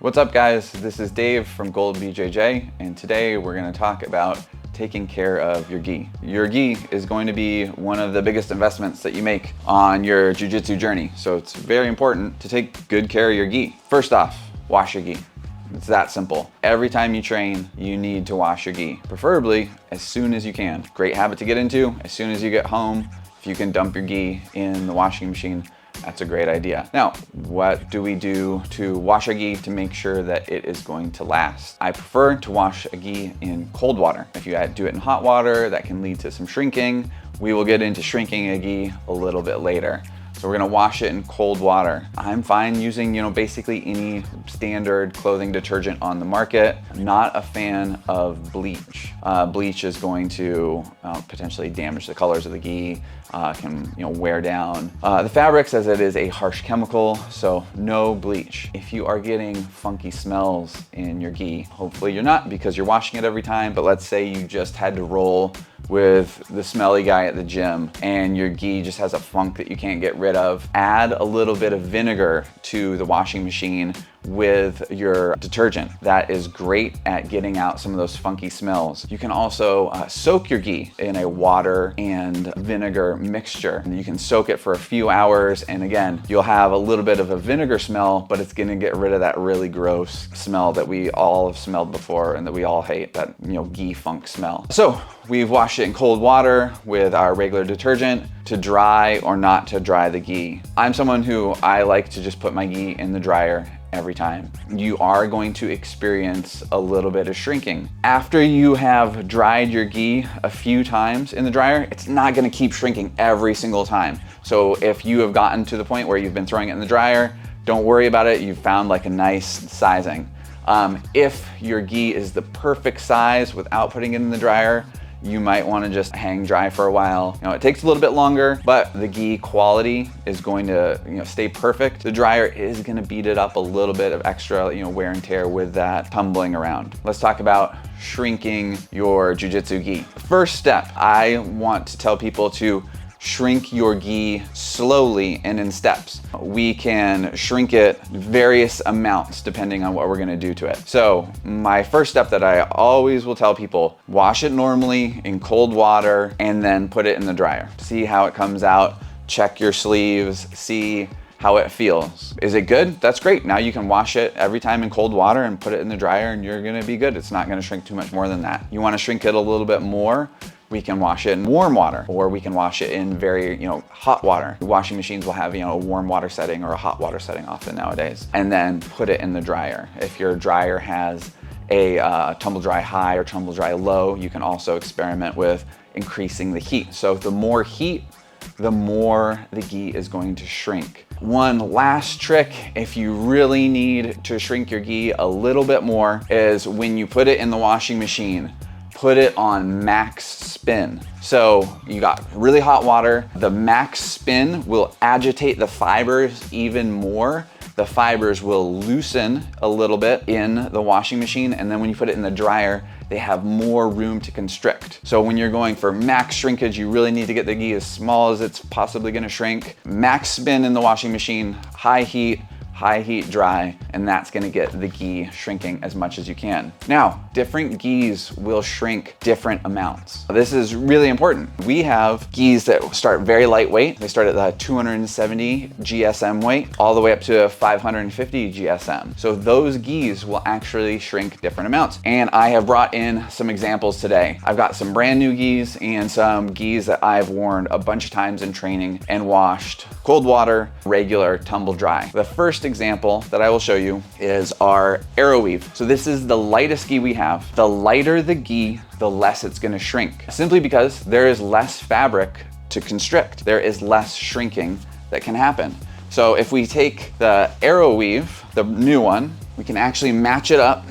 What's up guys, this is Dave from Gold BJJ, and today we're going to talk about taking care of your gi. Your gi is going to be one of the biggest investments that you make on your jiu-jitsu journey, so it's very important to take good care of your gi. First off, wash your gi. It's that simple. Every time you train, you need to wash your gi, preferably as soon as you can. Great habit to get into. As soon as you get home, if you can dump your gi in the washing machine, that's a great idea. Now, what do we do to wash a gi to make sure that it is going to last? I prefer to wash a gi in cold water. If you do it in hot water, that can lead to some shrinking. We will get into shrinking a gi a little bit later. So we're gonna wash it in cold water. I'm fine using, basically any standard clothing detergent on the market. I'm not a fan of bleach. Bleach is going to potentially damage the colors of the gi, can wear down the fabrics, as it is a harsh chemical, so no bleach. If you are getting funky smells in your gi, hopefully you're not because you're washing it every time, but let's say you just had to roll with the smelly guy at the gym and your gi just has a funk that you can't get rid of, add a little bit of vinegar to the washing machine with your detergent. That is great at getting out some of those funky smells. You can also soak your gi in a water and vinegar mixture. And you can soak it for a few hours, and again, you'll have a little bit of a vinegar smell, but it's gonna get rid of that really gross smell that we all have smelled before and that we all hate, that gi funk smell. So we've washed it in cold water with our regular detergent to dry or not to dry the gi. I'm someone who I like to just put my gi in the dryer every time. You are going to experience a little bit of shrinking. After you have dried your gi a few times in the dryer, it's not gonna keep shrinking every single time. So if you have gotten to the point where you've been throwing it in the dryer, don't worry about it, you've found like a nice sizing. If your gi is the perfect size without putting it in the dryer, you might want to just hang dry for a while. It takes a little bit longer, but the gi quality is going to stay perfect. The dryer is going to beat it up a little bit of extra wear and tear with that tumbling around. Let's talk about shrinking your jiu-jitsu gi. First step, I want to tell people to shrink your gi slowly and in steps. We can shrink it various amounts depending on what we're gonna do to it. So my first step that I always will tell people, wash it normally in cold water and then put it in the dryer. See how it comes out, check your sleeves, see how it feels. Is it good? That's great. Now you can wash it every time in cold water and put it in the dryer and you're gonna be good. It's not gonna shrink too much more than that. You wanna shrink it a little bit more, we can wash it in warm water, or we can wash it in very, hot water. Washing machines will have, a warm water setting or a hot water setting often nowadays, and then put it in the dryer. If your dryer has a tumble dry high or tumble dry low, you can also experiment with increasing the heat. So the more heat, the more the gi is going to shrink. One last trick, if you really need to shrink your gi a little bit more, is when you put it in the washing machine, put it on max spin. So you got really hot water, the max spin will agitate the fibers even more. The fibers will loosen a little bit in the washing machine, and then when you put it in the dryer, they have more room to constrict. So when you're going for max shrinkage, you really need to get the gi as small as it's possibly gonna shrink. Max spin in the washing machine, high heat dry, and that's gonna get the gi shrinking as much as you can. Now, different gis will shrink different amounts. This is really important. We have gis that start very lightweight. They start at the 270 GSM weight all the way up to 550 GSM. So those gis will actually shrink different amounts. And I have brought in some examples today. I've got some brand new gis and some gis that I've worn a bunch of times in training and washed cold water, regular, tumble dry. The first example that I will show you is our Arrow Weave. So this is the lightest gi we have. The lighter the gi, the less it's gonna shrink, simply because there is less fabric to constrict. There is less shrinking that can happen. So if we take the Arrow Weave, the new one, we can actually match it up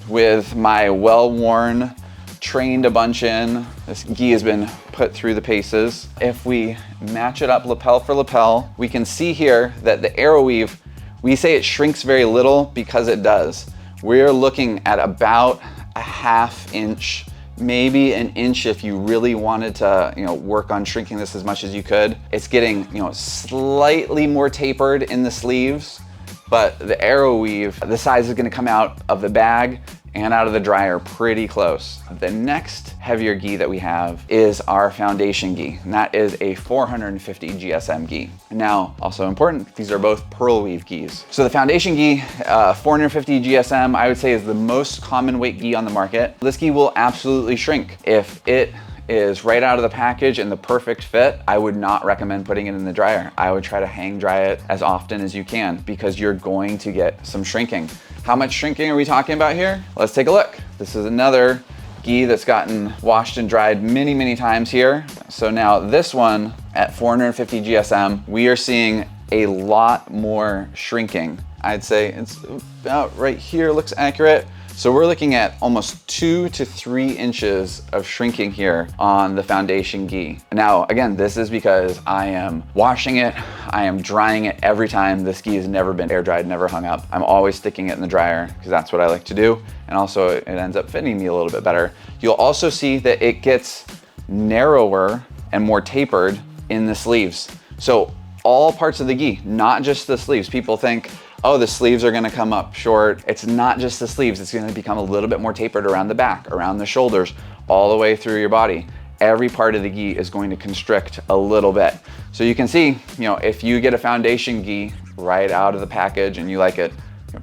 with my well-worn, trained a bunch in. This gi has been put through the paces. If we match it up lapel for lapel, we can see here that the Arrow Weave, we say it shrinks very little because it does. We're looking at about a ½ inch, maybe an inch if you really wanted to, work on shrinking this as much as you could. It's getting, slightly more tapered in the sleeves, but the arrow weave, the size is gonna come out of the bag and out of the dryer pretty close. The next heavier gi that we have is our foundation gi, and that is a 450 GSM gi. Now, also important, these are both pearl weave gis. So the foundation gi, 450 GSM, I would say is the most common weight gi on the market. This gi will absolutely shrink. If it is right out of the package and the perfect fit, I would not recommend putting it in the dryer. I would try to hang dry it as often as you can because you're going to get some shrinking. How much shrinking are we talking about here? Let's take a look. This is another gi that's gotten washed and dried many, many times here. So now this one at 450 GSM, we are seeing a lot more shrinking. I'd say it's about right here, looks accurate. So we're looking at almost 2 to 3 inches of shrinking here on the foundation gi. Now, again, this is because I am washing it, I am drying it every time. This gi has never been air dried, never hung up. I'm always sticking it in the dryer because that's what I like to do. And also it ends up fitting me a little bit better. You'll also see that it gets narrower and more tapered in the sleeves. So all parts of the gi, not just the sleeves. People think, oh, the sleeves are gonna come up short. It's not just the sleeves, it's gonna become a little bit more tapered around the back, around the shoulders, all the way through your body. Every part of the gi is going to constrict a little bit. So you can see, if you get a foundation gi right out of the package and you like it,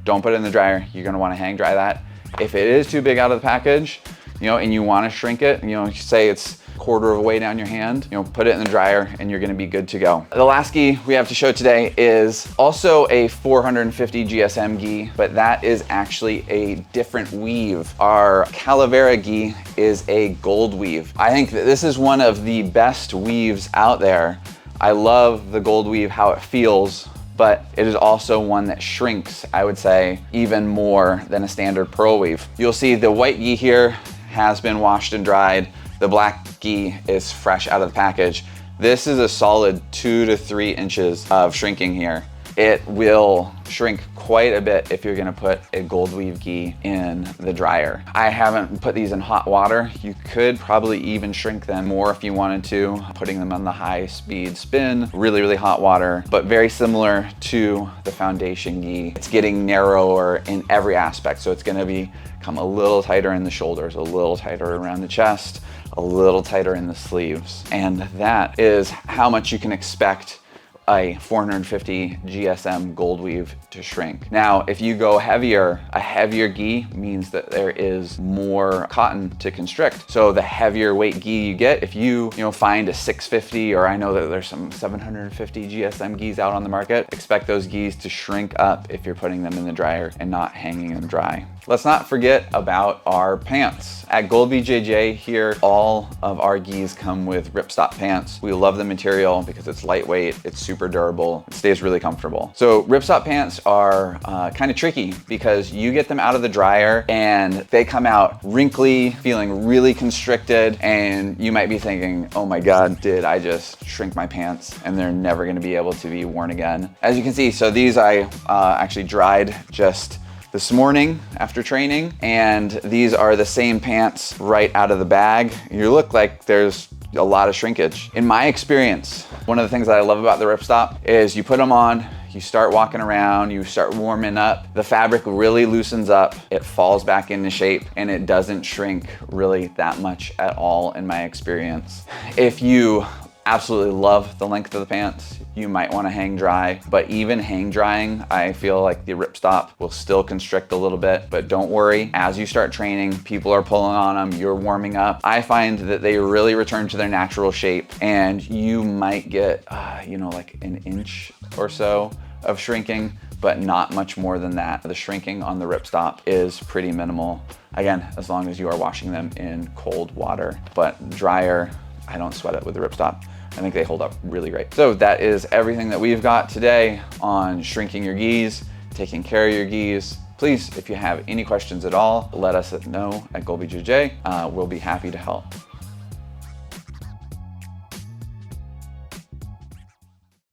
don't put it in the dryer. You're gonna wanna hang dry that. If it is too big out of the package, and you wanna shrink it, say it's quarter of a way down your hand, put it in the dryer and you're gonna be good to go. The last gi we have to show today is also a 450 GSM gi, but that is actually a different weave. Our Calavera gi is a gold weave. I think that this is one of the best weaves out there. I love the gold weave, how it feels, but it is also one that shrinks, I would say, even more than a standard pearl weave. You'll see the white gi here has been washed and dried. The black gi is fresh out of the package. This is a solid 2 to 3 inches of shrinking here. It will shrink quite a bit if you're gonna put a gold weave gi in the dryer. I haven't put these in hot water. You could probably even shrink them more if you wanted to, putting them on the high speed spin, really, really hot water, but very similar to the foundation gi. It's getting narrower in every aspect. So it's gonna become a little tighter in the shoulders, a little tighter around the chest, a little tighter in the sleeves. And that is how much you can expect a 450 GSM gold weave to shrink. Now, if you go heavier, a heavier gi means that there is more cotton to constrict. So the heavier weight gi you get, if you find a 650, or I know that there's some 750 GSM gis out on the market, expect those gis to shrink up if you're putting them in the dryer and not hanging them dry. Let's not forget about our pants. At Gold BJJ here, all of our gis come with ripstop pants. We love the material because it's lightweight, it's super durable, it stays really comfortable. So ripstop pants are kind of tricky because you get them out of the dryer and they come out wrinkly, feeling really constricted, and you might be thinking, oh my God, did I just shrink my pants? And they're never gonna be able to be worn again. As you can see, so these I actually dried just this morning after training, and these are the same pants right out of the bag. You look like there's a lot of shrinkage. In my experience, one of the things that I love about the ripstop is you put them on, you start walking around, you start warming up, the fabric really loosens up, it falls back into shape, and it doesn't shrink really that much at all in my experience. If you absolutely love the length of the pants, you might want to hang dry, but even hang drying, I feel like the ripstop will still constrict a little bit, but don't worry. As you start training, people are pulling on them, you're warming up. I find that they really return to their natural shape, and you might get, like an inch or so of shrinking, but not much more than that. The shrinking on the ripstop is pretty minimal. Again, as long as you are washing them in cold water, but dryer, I don't sweat it with the ripstop. I think they hold up really great. So that is everything that we've got today on shrinking your gis, taking care of your gis. Please, if you have any questions at all, let us know at Gold BJJ. We'll be happy to help.